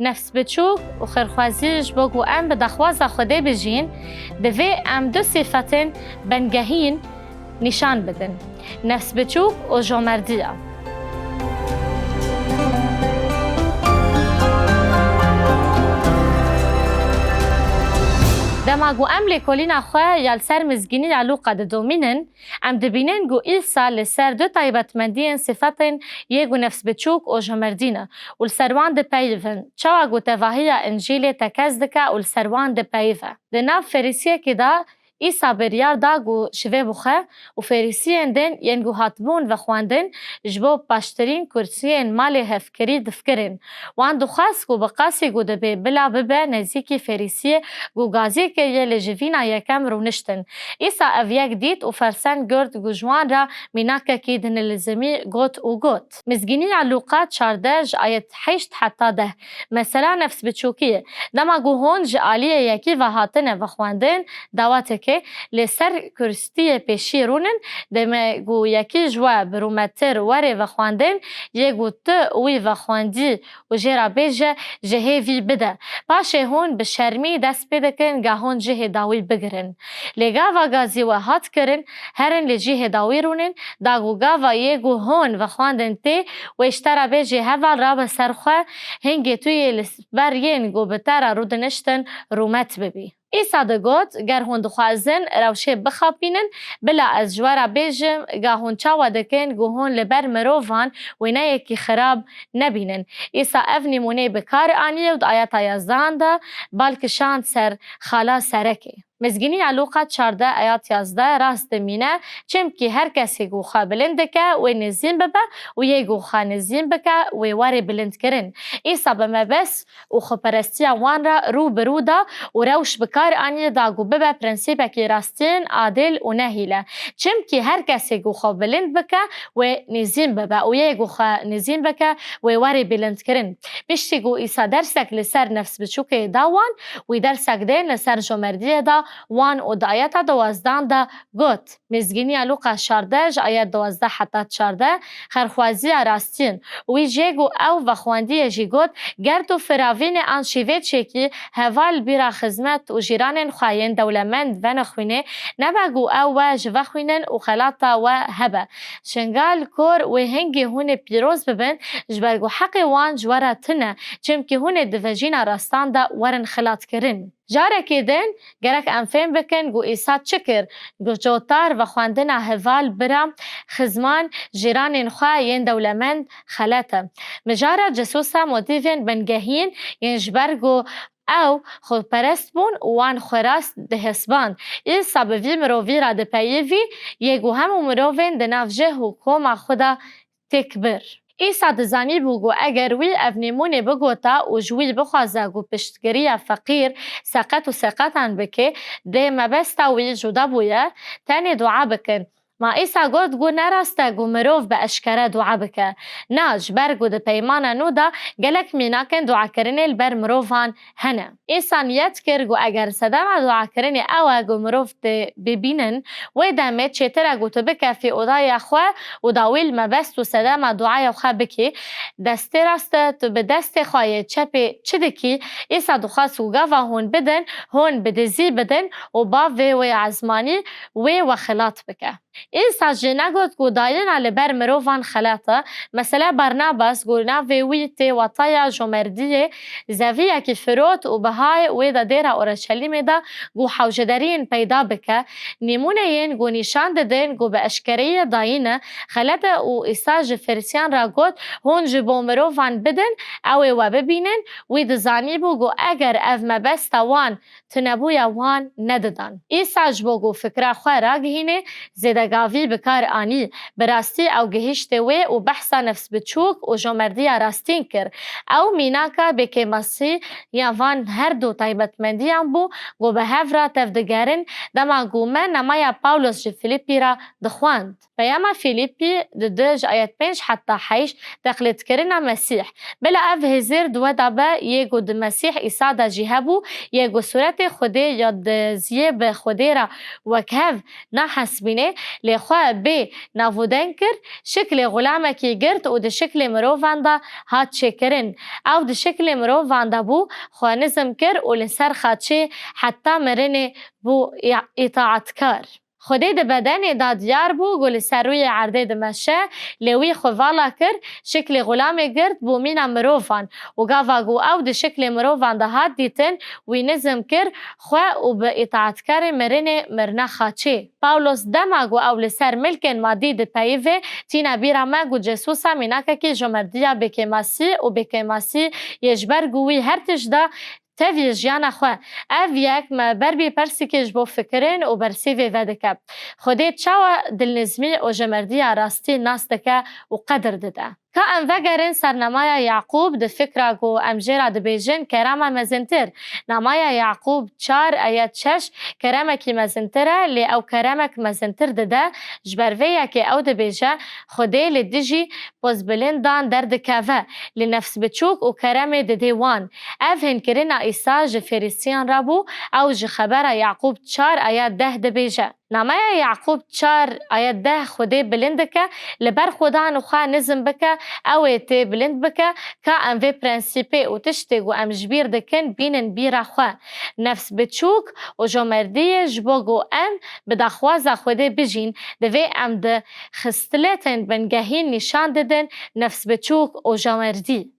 نفس بچوک و خرخوازیش بگو ام به دخواز خوده بجین دوی ام دو صفتین بنگهین نشان بدن نفس بچوک و جامردیه. دما گو ام لیکولین خواه یال سر مزگینی علوقه دومینن ام دبینن گو ایلسا لسر دو تایبتمندین صفتین یگو نفس بچوک و جامردینه و لسروان ده پیوون چوا گو تواهی انجیل تکز دکه و لسروان ده پیوه ده ناف فریسیه که دا ایسا بریار دا گو شوه بخه و فریسیین دن ین گو هاتبون و خواندن جبو پاشترین کرسیین مال هفکری دفکرین وان دو خاص گو بقاسی گو دبی بلا ببه نزیکی فریسیه گو گازی که یه لجوینا یکم رو نشتن ایسا اویک دید و فرسن گرد گو جوان را میناکه که دن لزمی گوت و گوت مزگینی علوقات 14 آیت 8 حتی 10 مثلا نفس بچوکیه دما گو هون جعالیه یکی و هاتنه و خواندن دواته که لسر کرستی پیشی رونن دمه گو یکی جوا برومتر وره و خواندن یه گو تا وی و خواندی و جرا بیجه جهوی بده پاشه هون به شرمی دست پیدا کن گه هون جه داوی بگرن لگا و گازی و هات کرن هرن لجه داوی رونن دا گو گا و یه گو هون و خواندن تی و اشترا بیجه هول را بسرخواه هنگی توی لسبر ین گو بتر رودنشتن رومت ببی ایسا ده گوت گر هون دخوازن روشه بخابینن بلا از جوارا بیجم گه هون چاوا دکن گو هون لبر مروفان و نه یکی خراب نبینن ایسا اف نمونه بکار آنیه و آیات 11 ده بالکشان سر خالا سرکه مزگینی علوقه 14 آیات 11 راست مینه چم که هر کسی گو خواه بلند که و نزیم ببه و یه گو خواه نزیم بکه و واره بلند کرن ایسا بمه بس و خوپرستی وان را رو برو دا و روش بکار آنیه دا گو ببه پرنسیبه که راستین عادل و نهیله چم که هر کسی گو خواه بلند بکه و نزیم ببه و یه گو خواه نزیم بکه و واره بلند کرن بشتی گو ایسا درسک لسر نفس بچوکه داوان و درسک دین لسر جمردیه دا وان و آیت 12 دا گوت مزگینی علوقه 14 آیت 12 حتی 14 خرخوازی راستین وی جیگو او و خواندی جی گوت گرد و فراوین آن شیوه چکی هوال بیرا خزمت و جیران خواهین دولمند و نخوینه نبگو او و جوه خوینن و خلاطا و هبه شنگال کور و هنگی هون پیروز ببن جبرگو حق وان جوارا تنه چم که هون دوجین راستان دا ورن خلاط کرن جاره که دن گرک انفیم بکن گو ایسا چکر گو جوتار و خواندن هوال برام خزمان جیران خواه ین دولمند خلاطه مجاره جسوسا مدیوین بنگهین ین جبرگو او خود پرست بون وان خوراست ده حسبان این سببی مرووی را ده پیوی یگو همو مرووین ده نفجه حکوم خدا تکبر ایسا دزانی بگو اگر وی افنیمونه بگو تا و جوی بخوازه گو پشتگیری فقیر سقط و سقطن بکه ده مبستا وی جدا بویه تانی دعا بکن ما ایسا گود گو نراسته گو مروف به اشکره دعا بکه ناج برگو ده پیمانه نو دا گلک میناکن دعا کرنه البر مروفان هنه ایسا نیت کر گو اگر صدام دعا کرنه او گو مروف ده ببینن و دمه چیتر گو تو بکه فی اودای خواه و داویل مبست و صدام دعای خواه بکی دست راسته تو به دست خواه چپی چه دکی ایسا دخواست و گاوا هون بدن هون بدزی بدن و باوی و عزمانی و خلاط بکه ایسا جنه گود گو دایلن علی بر مروفان خلاطه مثلا برناباس گو ناوی ویتی و طایا جمردیه زویه که فروت و بهای ویدا دیره اورشلیم دا گو حوجدارین پیدا بکه نیمونه ین گو نشان دادن گو به اشکریه داینه خلاطه و ایسا جفرسیان را گود هون جبو مروفان بدن او و ببینن وید زانی بو گو اگر اف مبستا وان تنبوی وان نددن ایسا جبو گو فکره خواه را گهینه زیده گاوی بکار آنی براستی او گهشته وی و بحثا نفس بچوک و جمردی راستین کر او میناکا بکی مسی یا وان هر دو تایبتمندی هم بو گو به هفرا تفدگرن دما گو من نمایا پاولوس جی فیلیپی را دخواند پیاما فیلیپی دج آیت 5 حتی 8 تقلید کرنا مسیح بلا اف هزیر دو دابه یگو د مسیح ایسا دا جیهبو یگو صورت خوده یا د زیب خوده را وکهو نحسبینه لخوا بی نافودن کر شکل غلامه کی گرد و ده شکل مروفان دا هات چه کرن او ده شکل مروفان دا بو خوا نظم کر و لسر خاچه حتی مرن بو اطاعت کار خودی ده بدن دا دیار بو گل سروی عرده ده مشه لوی خوالا کر شکل غلام گرد بو مینا مروفان و گاوا گو او ده شکل مروفان ده هات دیتن وی نظم کر خواه و به اطاعت کر مرنه خاچه پاولوس دماغو او لسر ملکن مادی ده پیوه تینا بیرا مگو جسوسا میناکه که جمردیا بکماسی و بکماسی یجبر گوی هر تجدا تفی جیانا خواه او یک ما بربی پرسی کش بو فکرین و برسی وی ودکب خودی چاوا دلنزمی و جمردی راستی ناس دکه و قدر دده که ام وگرین سر نمای یعقوب ده فکره گو ام جیرا ده بیجن کرامه مزنتر نمای یعقوب 4 آیت 6 کرامه کی مزنتره لی او کرامه کی مزنتر دده جبرویه که او ده بیجه خودی لی دیجی پوز بلندان در دکوه لی نفس بچوک و کرامه ده دیوان او هنکرین ایسا جفریسیان رابو او جخبر یعقوب 4 آیت 10 ده بیجه نمای یعقوب 4 آیت 10 خودی بلند که لبر خودان خواه نظم بکه او تی بلند بکه که ام وی پرنسیپی و تشتی گو ام جبیر دکن بینن بیرا خواه نفس بچوک و جمردی جبوگو ام بدخواز خودی بجین دوی ام ده خستلتن بنگهین نشان ددن نفس بچوک و جمردی